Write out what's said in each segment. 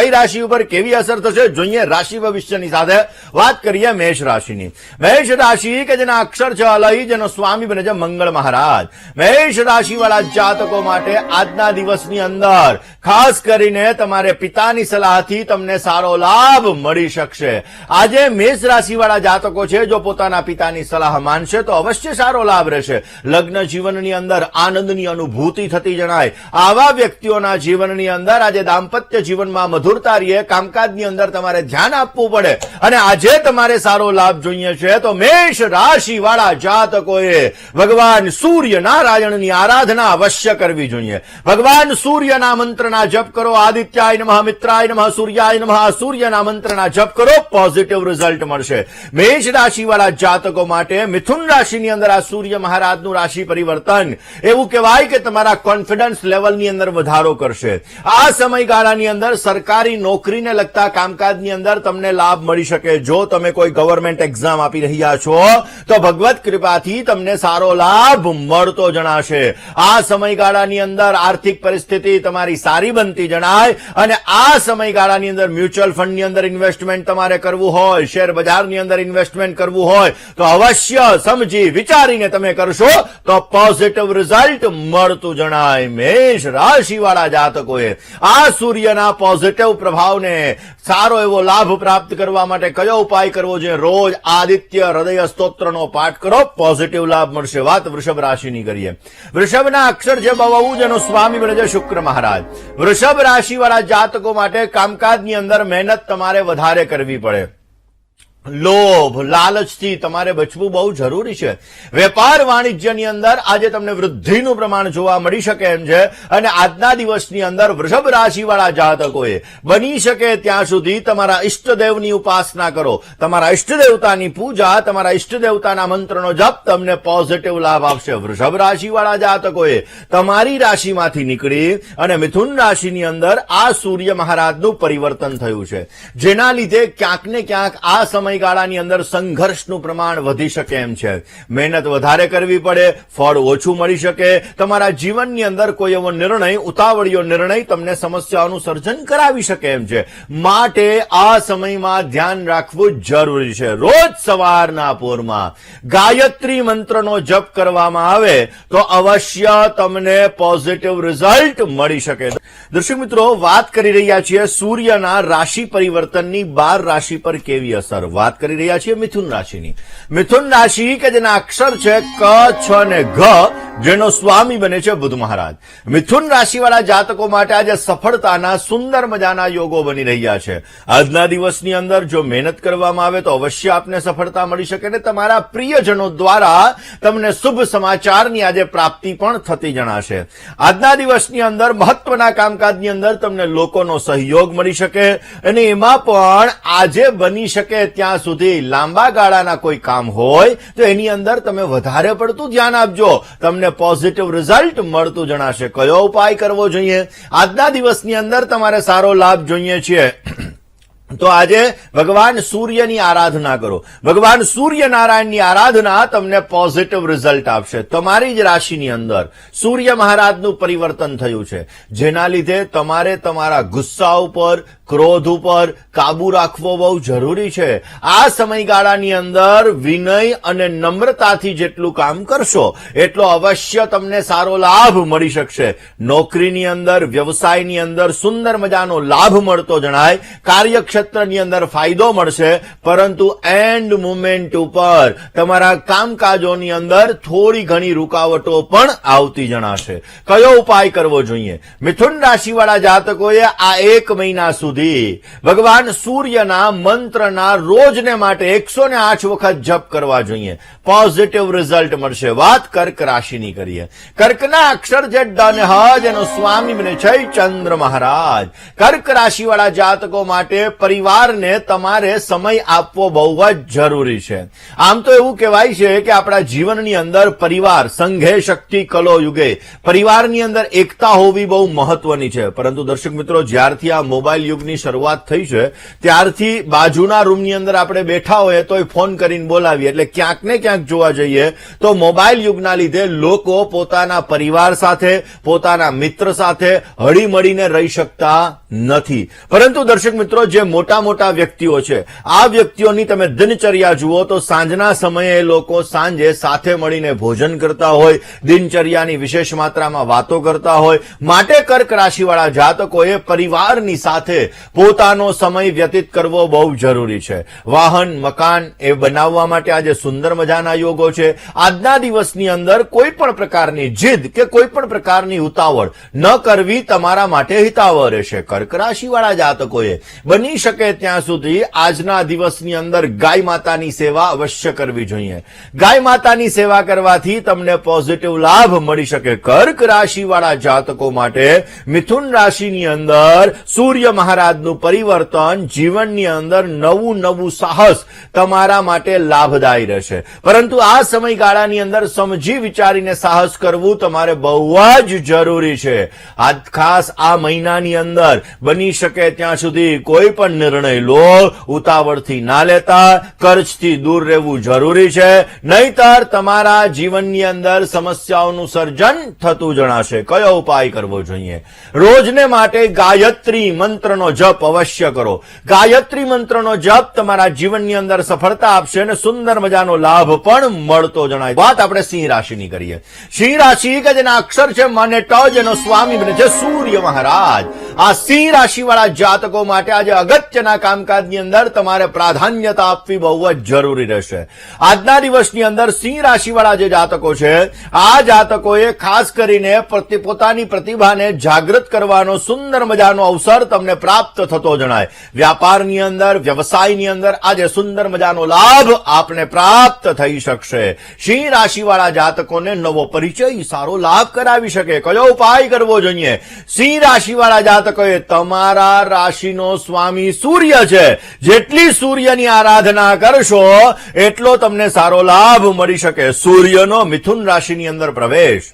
કઈ રાશિ ઉપર કેવી અસર થશે જોઈએ રાશિ ભવિષ્યની સાથે વાત કરીએ મેષ રાશિની. મેષ રાશિ કે જેના અક્ષર છે અલય, જેનો સ્વામી બને છે મંગળ મહારાજ. મેષ રાશિ વાળા જાતકો માટે આજના દિવસની અંદર ખાસ કરીને તમારે પિતાની સલાહથી તમને સારો લાભ મળી શકશે. આજે મેષ રાશિ વાળા જાતકો છે જો પોતાના પિતાની સલાહ માનશે તો અવશ્ય સારો લાભ રહેશે. લગ્ન જીવનની અંદર આનંદની અનુભૂતિ થતી જણાય. આવા વ્યક્તિઓના જીવનની અંદર આજે દાંપત્ય જીવનમાં મધુરતા રહે, કામકાજની અંદર તમારે ધ્યાન આપવું પડે અને આજે તમારે સારો લાભ જોઈએ છે તો મેષ રાશિ વાળા જાતકોએ ભગવાન સૂર્ય નારાયણની આરાધના અવશ્ય કરવી જોઈએ. ભગવાન સૂર્યના મંત્રના જપ કરો. આદિત્યાય નમઃ, મિત્રાય નમઃ, સૂર્યાય નમઃ. સૂર્યના મંત્રના જપ કરો, પોઝિટિવ રિઝલ્ટ મળશે. મેષ રાશિ વાળા જાતકો માટે મિથુન રાશિની અંદર આ સૂર્ય મહારાજનું રાશિ પરિવર્તન એવું કહેવાય કે તમારા કોન્ફિડન્સ લેવલની અંદર વધારો કરશે. આ સમયગાળાની અંદર સરકારી નોકરીને લગતા કામકાજની અંદર તમને લાભ મળી શકે. જો તમે કોઈ ગવર્મેન્ટ એક્ઝામ આપી રહ્યા છો તો ભગવત કૃપાથી તમને સારો લાભ મળતો જણાશે. આ સમયગાળાની અંદર આર્થિક પરિસ્થિતિ તમારી સારી બનતી જણાય અને આ સમયગાળાની અંદર મ્યુચ્યુઅલ ફંડની અંદર ઇન્વેસ્ટમેન્ટ તમારે કરવું હોય, શેર બજારની અંદર ઇન્વેસ્ટમેન્ટ કરવું હોય તો અવશ્ય સમજી વિચારીને તમે કરશો તો પોઝિટિવ રિઝલ્ટ મળતું જણાય. મેષ રાશિ વાળા જાતકોએ આ સૂર્યના પોઝિટિવ પ્રભાવને સારો એવો લાભ પ્રાપ્ત કરવા માટે કયો ઉપાય કરવો જોઈએ? રોજ આદિત્ય હૃદય સ્તોત્રનો પાઠ કરો, પોઝિટિવ લાભ મળશે. વાત વૃષભ રાશિની કરીએ. વૃષભના અક્ષર છે બહુ, જેનો સ્વામી બને છે શુક્ર મહારાજ. વૃષભ રાશિ વાળા જાતકો માટે કામકાજની અંદર મહેનત તમારે વધારે કરવી પડે. લોભ લાલચથી તમારે બચવું બહુ જરૂરી છે. વેપાર વાણિજ્યની અંદર આજે તમને વૃદ્ધિનું પ્રમાણ જોવા મળી શકે એમ છે અને આજના દિવસની અંદર વૃષભ રાશિ વાળા જાતકોએ બની શકે ત્યાં સુધી તમારા ઈષ્ટદેવની ઉપાસના કરો. તમારા ઈષ્ટદેવતાની પૂજા, તમારા ઈષ્ટદેવતાના મંત્રનો જપ તમને પોઝિટિવ લાભ આપશે. વૃષભ રાશિ વાળા જાતકોએ તમારી રાશિમાંથી નીકળી અને મિથુન રાશિની અંદર આ સૂર્ય મહારાજનું પરિવર્તન થયું છે, જેના લીધે ક્યાંક ને ક્યાંક આ સમય ગાળાની અંદર સંઘર્ષનું પ્રમાણ વધી શકે એમ છે. મહેનત વધારે કરવી પડે, ફળ ઓછું મળી શકે. તમારા જીવનની અંદર કોઈ એવો નિર્ણય, ઉતાવળિયો નિર્ણય તમને સમસ્યાઓનું સર્જન કરાવી શકે એમ છે. માટે આ સમયમાં ધ્યાન રાખવું જરૂરી છે. રોજ સવારના પોરમાં ગાયત્રી મંત્રનો જપ કરવામાં આવે તો અવશ્ય તમને પોઝિટિવ રિઝલ્ટ મળી શકે. દર્શક મિત્રો, વાત કરી રહ્યા છીએ સૂર્યના રાશિ પરિવર્તનની 12 રાશિ પર કેવી અસર. વાત કરી રહ્યા છીએ મિથુન રાશિની. મિથુન રાશિ કે જેના અક્ષર છે ક, છ અને ઘ, જેનો સ્વામી બને છે બુધ મહારાજ. મિથુન રાશિ વાળા જાતકો માટે આજે સફળતાના સુંદર મજાના યોગો બની રહ્યા છે. આજના દિવસની અંદર જો મહેનત કરવામાં આવે તો અવશ્ય આપને સફળતા મળી શકે અને તમારા પ્રિયજનો દ્વારા તમને શુભ સમાચારની આજે પ્રાપ્તિ પણ થતી જણાશે. આજના દિવસની અંદર મહત્વના કામકાજની અંદર તમને લોકોનો સહયોગ મળી શકે અને એમાં પણ આજે બની શકે ત્યાં સુધી લાંબા ગાળાના કોઈ કામ હોય તો એની અંદર તમે વધારે પડતું ધ્યાન આપજો. તમને પોઝિટિવ રિઝલ્ટ મળતું જણાશે. કયો ઉપાય કરવો જોઈએ? આજના દિવસની અંદર તમારે સારો લાભ જોઈએ છે તો આજે ભગવાન સૂર્યની આરાધના કરો. ભગવાન સૂર્યનારાયણની આરાધના તમને પોઝિટિવ રિઝલ્ટ આપશે. તમારી જ રાશિની અંદર સૂર્ય મહારાજનું પરિવર્તન થયું છે, જેના લીધે તમારે તમારા ગુસ્સા ઉપર, ક્રોધ ઉપર કાબુ રાખવો બહુ જરૂરી છે. આ સમયગાળાની અંદર વિનય અને નમ્રતાથી જેટલું કામ કરશો એટલો અવશ્ય તમને સારો લાભ મળી શકશે. નોકરીની અંદર, વ્યવસાયની અંદર સુંદર મજાનો લાભ મળતો જણાય. કાર્યક્ષેત્રની અંદર ફાયદો મળશે, પરંતુ એન્ડ મુમેન્ટ ઉપર તમારા કામકાજોની અંદર થોડી ઘણી રૂકાવટો પણ આવતી જણાશે. કયો ઉપાય કરવો જોઈએ? મિથુન રાશિવાળા જાતકોએ આ 1 મહિના સુધી ભગવાન સૂર્યના મંત્રના રોજને માટે 108 વખત જપ કરવા જોઈએ. પોઝિટિવ રિઝલ્ટ મળશે. વાત કર્ક રાશિની કરીએ. કર્કના અક્ષર છે ડ અને હ, જેનો સ્વામી બને છે ચંદ્ર મહારાજ. કર્ક રાશિવાળા જાતકો માટે પરિવારને તમારે સમય આપવો બહુ જ જરૂરી છે. આમ તો એવું કહેવાય છે કે આપણા જીવનની અંદર પરિવાર સંઘે શક્તિ કલો યુગે, પરિવારની અંદર એકતા હોવી બહુ મહત્વની છે. પરંતુ દર્શક મિત્રો, જ્યારથી આ મોબાઈલ યુગની શરૂઆત થઈ છે ત્યારથી બાજુના રૂમની અંદર આપણે બેઠા હોઈએ તોય ફોન કરીને બોલાવીએ, એટલે ક્યાંક ને ક્યાંક જોવા જઈએ તો મોબાઈલ યુગના લીધે લોકો પોતાના પરિવાર સાથે, પોતાના મિત્ર સાથે હળી મળીને રહી શકતા નથી. પરંતુ દર્શક મિત્રો, જે મોટા મોટા વ્યક્તિઓ છે, આ વ્યક્તિઓની તમે દિનચર્યા જુઓ તો સાંજના સમયે લોકો સાંજે સાથે મળીને ભોજન કરતા હોય, દિનચર્યાની વિશેષ માત્રામાં વાતો કરતા હોય. માટે કર્ક રાશિવાળા જાતકોએ પરિવારની સાથે પોતાનો સમય વ્યતીત કરવો બહુ જરૂરી છે. વાહન, મકાન એ બનાવવા માટે આજે સુંદર મજાના યોગો છે. આજના દિવસની અંદર કોઈ પણ પ્રકારની જીદ કે કોઈ પણ પ્રકારની ઉતાવળ ન કરવી તમારા માટે હિતાવહ રહેશે. કર્ક રાશિવાળા જાતકોએ બની શકે ત્યાં સુધી આજના દિવસની અંદર ગાય માતાની સેવા અવશ્ય કરવી જોઈએ. ગાય માતાની સેવા કરવાથી તમને પોઝિટિવ લાભ મળી શકે. કર્ક રાશિવાળા જાતકો માટે મિથુન રાશિની અંદર સૂર્ય મહારાજનું પરિવર્તન જીવનની અંદર નવું નવું સાહસ તમારા માટે લાભદાયી રહેશે. પરંતુ આ સમયગાળાની અંદર સમજી વિચારીને સાહસ કરવું તમારે બહુ જ જરૂરી છે. આ ખાસ આ મહિનાની અંદર બની શકે ત્યાં સુધી કોઈ પણ નિર્ણય લો, ઉતાવળથી ના લેતા, કર્જથી દૂર રહેવું જરૂરી છે. નહીતર તમારા જીવનની અંદર સમસ્યાઓનું સર્જન થતું જણાશે. કયો ઉપાય કરવો જોઈએ? રોજને માટે ગાયત્રી મંત્રનો જપ અવશ્ય કરો. ગાયત્રી મંત્રનો જપ તમારા જીવનની અંદર સફળતા આપશે અને સુંદર મજાનો લાભ પણ મળતો જણાય. વાત આપણે સિંહ રાશિની કરીએ. સિંહ રાશિ કે જેના અક્ષર છે મ અને ટ, જેનો સ્વામી બને છે સૂર્ય મહારાજ. આ સિંહ રાશિવાળા જાતકો માટે આજે અગત્યના કામકાજની અંદર તમારે પ્રાધાન્યતા આપવી બહુ જ જરૂરી રહેશે. આજના દિવસની અંદર સિંહ રાશિવાળા જે જાતકો છે, આ જાતકોએ ખાસ કરીને પોતાની પ્રતિભાને જાગૃત કરવાનો સુંદર મજાનો અવસર તમને પ્રાપ્ત થતો જણાય. વ્યાપારની અંદર, વ્યવસાયની અંદર આજે સુંદર મજાનો લાભ આપને પ્રાપ્ત થઈ શકશે. સિંહ રાશિવાળા જાતકોને નવો પરિચય, સારો લાભ કરાવી શકે. કયો ઉપાય કરવો જોઈએ? સિંહ રાશિવાળા જાતકોએ તમારા રાશિનો સ્વામી સૂર્ય છે, જેટલી સૂર્યની આરાધના કરશો એટલો તમને સારો લાભ મળી શકે. સૂર્યનો મિથુન રાશિની અંદર પ્રવેશ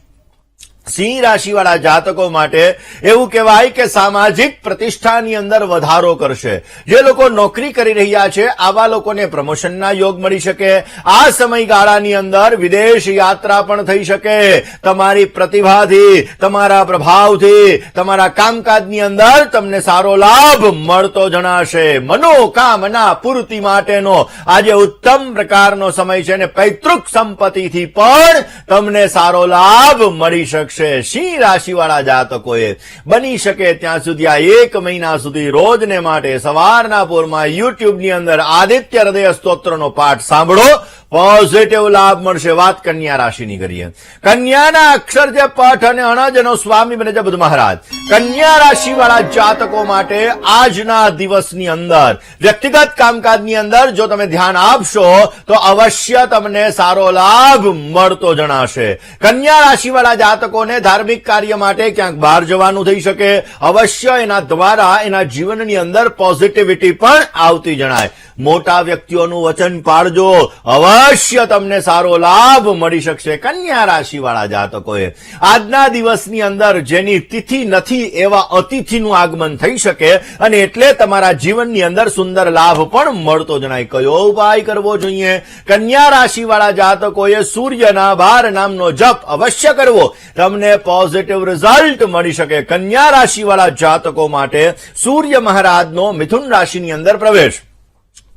સિંહ રાશિવાળા જાતકો માટે એવું કહેવાય કે સામાજિક પ્રતિષ્ઠાની અંદર વધારો કરશે. જે લોકો નોકરી કરી રહ્યા છે આવા લોકોને પ્રમોશનના યોગ મળી શકે. આ સમયગાળાની અંદર વિદેશ યાત્રા પણ થઈ શકે. તમારી પ્રતિભાથી, તમારા પ્રભાવથી, તમારા કામકાજની અંદર તમને સારો લાભ મળતો જણાશે. મનોકામના પૂર્તિ માટેનો આજે ઉત્તમ પ્રકારનો સમય છે અને પૈતૃક સંપત્તિથી પણ તમને સારો લાભ મળી શકશે. સિંહ રાશિવાળા જાતકોએ બની શકે ત્યાં સુધી આ એક મહિના સુધી રોજને માટે સવારના પોરમાં યુટ્યુબની અંદર આદિત્ય હૃદય સ્તોત્રનો પાઠ સાંભળો. પોઝિટિવ લાભ મળશે. વાત કન્યા રાશિની કરીએ. કન્યાના અક્ષર જે પઠ અને અણજનો સ્વામી બને છે બુધ મહારાજ. કન્યા રાશિવાળા જાતકો માટે આજના દિવસની અંદર વ્યક્તિગત કામકાજની અંદર જો તમે ધ્યાન આપશો તો અવશ્ય તમને સારો લાભ મળતો જણાશે. કન્યા રાશિવાળા જાતકોને ધાર્મિક કાર્ય માટે ક્યાંક બહાર જવાનું થઈ શકે. અવશ્ય એના દ્વારા એના જીવનની અંદર પોઝિટિવિટી પણ આવતી જણાય. મોટા વ્યક્તિઓનું વચન પાળજો, અવશ્ય તમને સારો લાભ મળી શકશે. કન્યા રાશિવાળા જાતકોએ આજના દિવસની અંદર જેની તિથિ નથી એવા અતિથિનું આગમન થઈ શકે અને એટલે તમારા જીવનની અંદર સુંદર લાભ પણ મળતો જણાય. કયો ઉપાય કરવો જોઈએ? કન્યા રાશિવાળા જાતકોએ સૂર્યના બાર નામનો જપ અવશ્ય કરવો. તમને પોઝિટિવ રિઝલ્ટ મળી શકે. કન્યા રાશિવાળા જાતકો માટે સૂર્ય મહારાજનો મિથુન રાશિની અંદર પ્રવેશ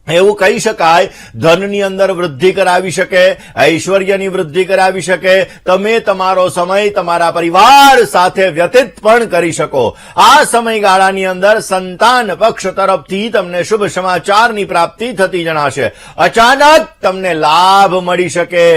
એવું કહી શકાય ધનની અંદર વૃદ્ધિ કરાવી શકે, ઐશ્વર્યની વૃદ્ધિ કરાવી શકે. તમે તમારો સમય તમારા પરિવાર સાથે વ્યતીત પણ કરી શકો. આ સમયગાળાની અંદર સંતાન પક્ષ તરફથી તમને શુભ સમાચારની પ્રાપ્તિ થતી જણાશે. અચાનક તમને લાભ મળી શકે.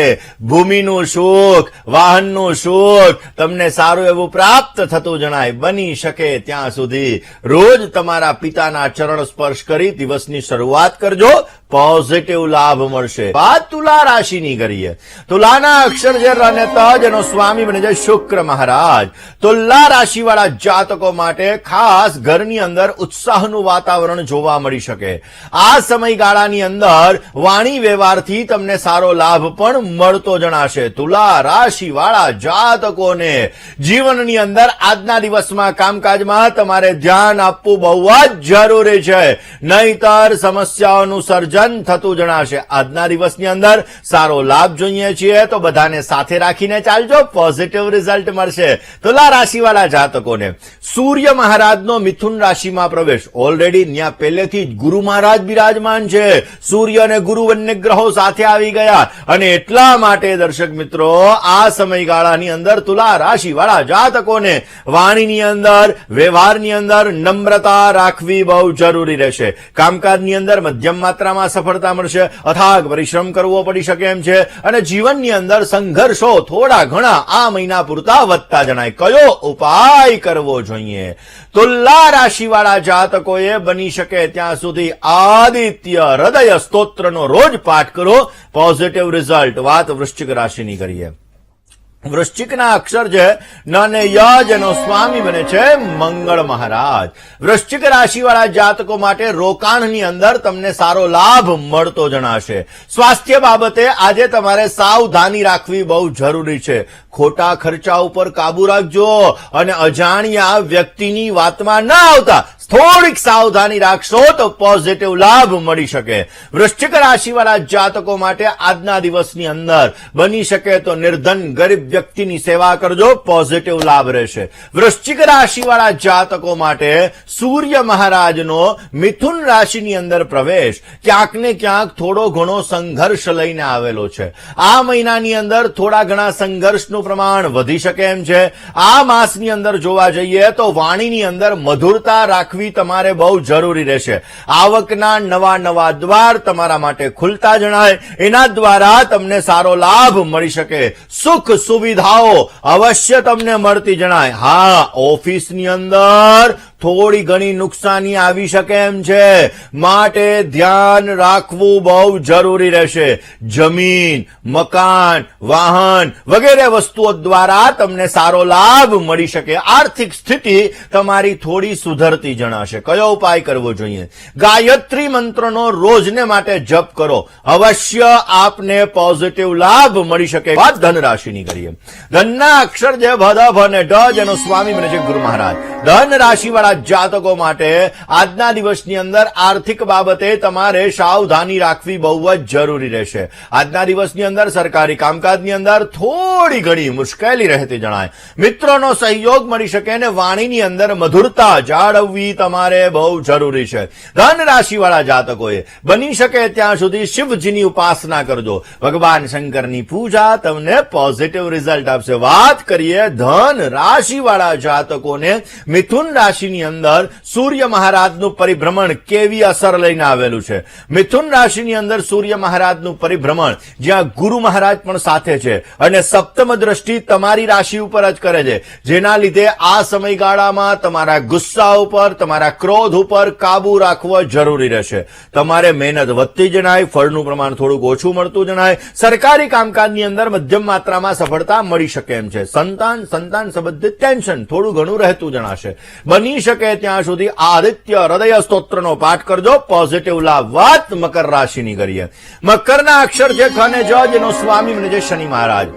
ભૂમિનું સુખ, વાહનનું સુખ તમને સારું એવું પ્રાપ્ત થતું જણાય. બની શકે ત્યાં સુધી રોજ તમારા પિતાના ચરણ સ્પર્શ કરી દિવસની શરૂઆત કરજો. કરજો, પોઝિટિવ લાભ મળશે. વાત તુલા રાશિની કરીએ. તુલાના અક્ષર જે ર અને ત જેનો સ્વામી બને છે શુક્ર મહારાજ. તુલા રાશિવાળા જાતકો માટે ખાસ ઘરની અંદર ઉત્સાહનું વાતાવરણ જોવા મળી શકે. આ સમયગાળાની અંદર વાણી વ્યવહારથી તમને સારો લાભ પણ મળતો જણાશે. તુલા રાશિવાળા જાતકોને જીવનની અંદર આજના દિવસમાં કામકાજમાં તમારે ધ્યાન આપવું બહુ જ જરૂરી છે, નહીતર સમસ્યાઓનું સર્જન થતું જણાશે. આજના દિવસની અંદર સારો લાભ જોઈએ છીએ તો બધાને સાથે રાખીને ચાલજો, પોઝિટિવ રિઝલ્ટ મળશે. તુલા રાશિવાળા જાતકોને સૂર્ય મહારાજનો મિથુન રાશિમાં પ્રવેશ. ઓલરેડી ત્યાં પહેલેથી જ ગુરુ મહારાજ બિરાજમાન છે. સૂર્ય અને ગુરુ બંને ગ્રહો સાથે આવી ગયા અને એટલા માટે દર્શક મિત્રો આ સમયગાળાની અંદર તુલા રાશિવાળા જાતકોને વાણીની અંદર, વ્યવહારની અંદર નમ્રતા રાખવી બહુ જરૂરી રહેશે. કામકાજની અંદર મધ્યમ માત્રામાં સફળતા મળશે. અથાગ પરિશ્રમ કરવો પડી શકે એમ છે અને જીવનની અંદર સંઘર્ષો થોડા ઘણા આ મહિના પૂરતા વધતા જણાય. કયો ઉપાય કરવો જોઈએ? તુલા રાશિવાળા જાતકોએ બની શકે ત્યાં સુધી આદિત્ય હૃદય સ્તોત્રનો રોજ પાઠ કરો, પોઝિટિવ રિઝલ્ટ. વાત વૃશ્ચિક રાશિની કરીએ. વૃશ્ચિકના અક્ષર છે ન અને ય જેનો સ્વામી બને છે મંગળ મહારાજ. વૃશ્ચિક રાશિવાળા જાતકો માટે રોકાણની અંદર તમને સારો લાભ મળતો જણાશે. સ્વાસ્થ્ય બાબતે આજે તમારે સાવધાની રાખવી બહુ જરૂરી છે. ખોટા ખર્ચા ઉપર કાબુ રાખજો અને અજાણ્યા વ્યક્તિની વાતમાં ન આવતા થોડીક સાવધાની રાખશો તો પોઝિટિવ લાભ મળી શકે. વૃશ્ચિક રાશિવાળા જાતકો માટે આજના દિવસની અંદર બની શકે તો નિર્ધન ગરીબ વ્યક્તિની સેવા કરજો, પોઝિટિવ લાભ રહેશે. વૃશ્ચિક રાશિવાળા જાતકો માટે સૂર્ય મહારાજનો મિથુન રાશિની અંદર પ્રવેશ ક્યાંક ને ક્યાંક થોડો ઘણો સંઘર્ષ લઈને આવેલો છે. આ મહિનાની અંદર થોડા ઘણા સંઘર્ષનું પ્રમાણ વધી શકે એમ છે. આ માસની અંદર જોવા જઈએ તો વાણીની અંદર મધુરતા રાખવી તમારે બહુ જરૂરી રહેશે. આવકના નવા દ્વાર તમારા માટે ખુલતા જણાય, એના દ્વારા તમને સારો લાભ મળી શકે. સુખ સુવિધાઓ અવશ્ય તમને મળતી જણાય. હા, ઓફિસની અંદર થોડી ઘણી નુકસાની આવી શકે એમ છે, માટે ધ્યાન રાખવું બહુ જરૂરી રહેશે. જમીન, મકાન, વાહન વગેરે વસ્તુઓ દ્વારા તમને સારો લાભ મળી શકે. આર્થિક સ્થિતિ તમારી થોડી સુધરતી જણાશે. કયો ઉપાય કરવો જોઈએ? ગાયત્રી મંત્રનો રોજને માટે જપ કરો, અવશ્ય આપને પોઝિટિવ લાભ મળી શકે. વાત ધન રાશિની કરીએ. ધનના અક્ષર જે ભદ ભ અને ડ જેનો સ્વામી બને છે ગુરુ મહારાજ. ધન રાશિવાળા જાતકો માટે આજના દિવસની અંદર આર્થિક બાબતે તમારે સાવધાની રાખવી બહુ જ જરૂરી રહેશે. આજના દિવસની અંદર સરકારી કામકાજની અંદર થોડી ઘણી મુશ્કેલી રહેતી જણાય. મિત્રોનો સહયોગ મળી શકે અને વાણીની અંદર મધુરતા જાળવવી તમારે બહુ જરૂરી છે. ધન રાશિવાળા જાતકોએ બની શકે ત્યાં સુધી શિવજીની ઉપાસના કરજો. ભગવાન શંકરની પૂજા તમને પોઝિટિવ રિઝલ્ટ આપશે. વાત કરીએ ધન રાશિવાળા જાતકોને મિથુન રાશિની અંદર સૂર્ય મહારાજનું પરિભ્રમણ કેવી અસર લઈને આવેલું છે. મિથુન રાશિની અંદર સૂર્ય મહારાજનું પરિભ્રમણ જ્યાં ગુરુ મહારાજ પણ સાથે છે અને સપ્તમ દ્રષ્ટિ તમારી રાશિ ઉપર જ કરે છે, જેના લીધે આ સમયગાળામાં તમારા ગુસ્સા ઉપર, તમારા ક્રોધ ઉપર કાબુ રાખવો જરૂરી રહેશે. તમારે મહેનત વધતી જણાય, ફળનું પ્રમાણ થોડુંક ઓછું મળતું જણાય. સરકારી કામકાજની અંદર મધ્યમ માત્રામાં સફળતા મળી શકે એમ છે. સંતાન સંબંધિત ટેન્શન થોડું ઘણું રહેતું જણાશે. બની શકે ત્યાં સુધી આદિત્ય હૃદય સ્તોત્રનો પાઠ કરજો, પોઝિટિવ લાભ. વાત મકર રાશિની કરીએ. મકરના અક્ષર છે ખ અને જ જેનો સ્વામી બને છે શનિ મહારાજ.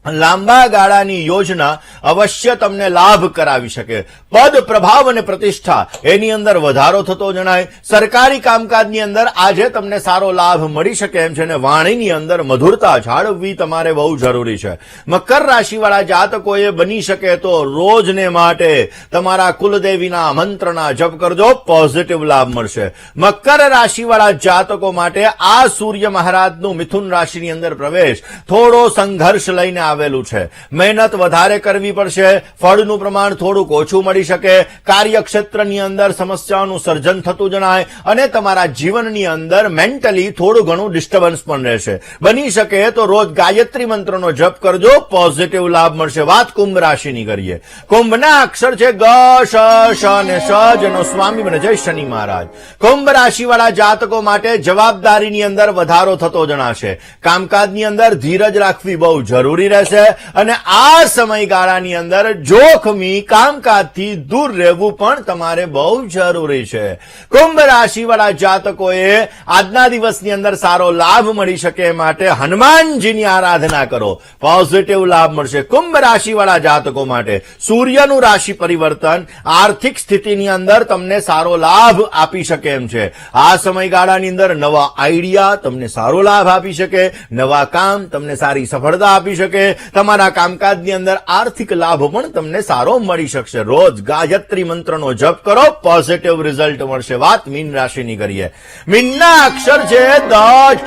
લાંબા ગાળાની યોજના અવશ્ય તમને લાભ કરાવી શકે. પદ, પ્રભાવ અને પ્રતિષ્ઠા એની અંદર વધારો થતો જણાય. સરકારી કામકાજની અંદર આજે તમને સારો લાભ મળી શકે એમ છે અને વાણીની અંદર મધુરતા જાળવવી તમારે બહુ જરૂરી છે. મકર રાશિવાળા જાતકોએ બની શકે તો રોજને માટે તમારા કુલદેવીના મંત્રના જપ કરજો, પોઝિટિવ લાભ મળશે. મકર રાશિવાળા જાતકો માટે આ સૂર્ય મહારાજનું મિથુન રાશિની અંદર પ્રવેશ થોડો સંઘર્ષ લઈને આવેલું છે. મહેનત વધારે કરવી પડશે, ફળનું પ્રમાણ થોડુંક ઓછું મળી શકે, કાર્યક્ષેત્રની અંદર સમસ્યાઓનું સર્જન થતું જણાય અને તમારા જીવનની અંદર મેન્ટલી થોડું ઘણું ડિસ્ટર્બન્સ પણ રહેશે. બની શકે તો રોજ ગાયત્રી મંત્રનો જપ કરજો, પોઝિટિવ લાભ મળશે. વાત કુંભ રાશિની કરીએ. કુંભના અક્ષર છે ગ, શ, શ અને શ, જેનો સ્વામી બને છે શનિ મહારાજ. કુંભ રાશિવાળા જાતકો માટે જવાબદારીની અંદર વધારો થતો જણાશે. કામકાજની અંદર ધીરજ રાખવી બહુ જરૂરી રહેશે અને આ સમયગાળાની અંદર જોખમી કામકાજથી દૂર રહેવું પણ તમારે બહુ જરૂરી છે. કુંભ રાશિવાળા જાતકોએ આજના દિવસની અંદર સારો લાભ મળી શકે માટે હનુમાનજીની આરાધના કરો, પોઝિટિવ લાભ મળશે. કુંભ રાશિવાળા જાતકો માટે સૂર્યનું રાશિ પરિવર્તન આર્થિક સ્થિતિની અંદર તમને સારો લાભ આપી શકે એમ છે. આ સમયગાળાની અંદર નવા આઈડિયા તમને સારો લાભ આપી શકે, નવા કામ તમને સારી સફળતા આપી શકે, તમારા કામકાજની અંદર આર્થિક લાભ પણ તમને સારો મળી શકશે. રોજ ગાયત્રી મંત્રનો જપ કરો, પોઝિટિવ રિઝલ્ટ મળશે. વાત મીન રાશિની કરીએ. મીનના અક્ષર છે દ,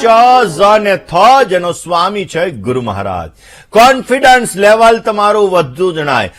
ચ, ઝ અને થ, જેનો સ્વામી છે ગુરુ મહારાજ. કોન્ફિડન્સ લેવલ તમારું વધતું જણાય,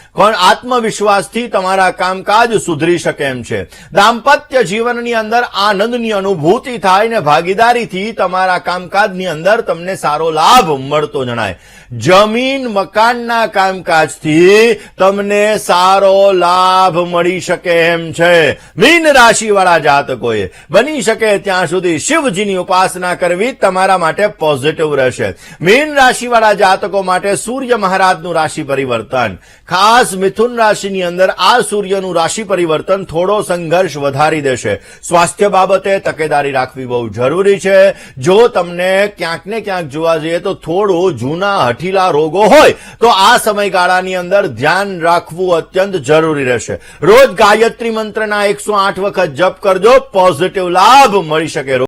આત્મવિશ્વાસથી તમારા કામકાજ સુધરી શકે એમ છે. દાંપત્ય જીવનની અંદર આનંદની અનુભૂતિ થાય ને ભાગીદારીથી તમારા કામકાજની અંદર તમને સારો લાભ મળતો જણાય. જમીન મકાનના કામકાજથી તમને સારો લાભ મળી શકે એમ છે. મીન રાશિવાળા જાતકોએ બની શકે ત્યાં સુધી શિવજીની ઉપાસના કરવી તમારા માટે પોઝિટિવ રહેશે. મીન રાશિવાળા જાતકો માટે સૂર્ય મહારાજનું રાશિ પરિવર્તન, ખાસ મિથુન રાશિની અંદર આ સૂર્યનું રાશિ પરિવર્તન થોડો સંઘર્ષ વધારી દેશે. સ્વાસ્થ્ય બાબતે તકેદારી રાખવી બહુ જરૂરી છે. જો તમને ક્યાંક ને ક્યાંક જોવા જઈએ તો થોડું જૂના હઠીલા રોગો હોય તો આ સમયગાળાની અંદર ધ્યાન રાખવું અત્યંત જરૂરી રહેશે. રોજ ગાયત્રી મંત્રના 108 વખત જપ કરજો, પોઝિટિવ લાભ મળી શકે.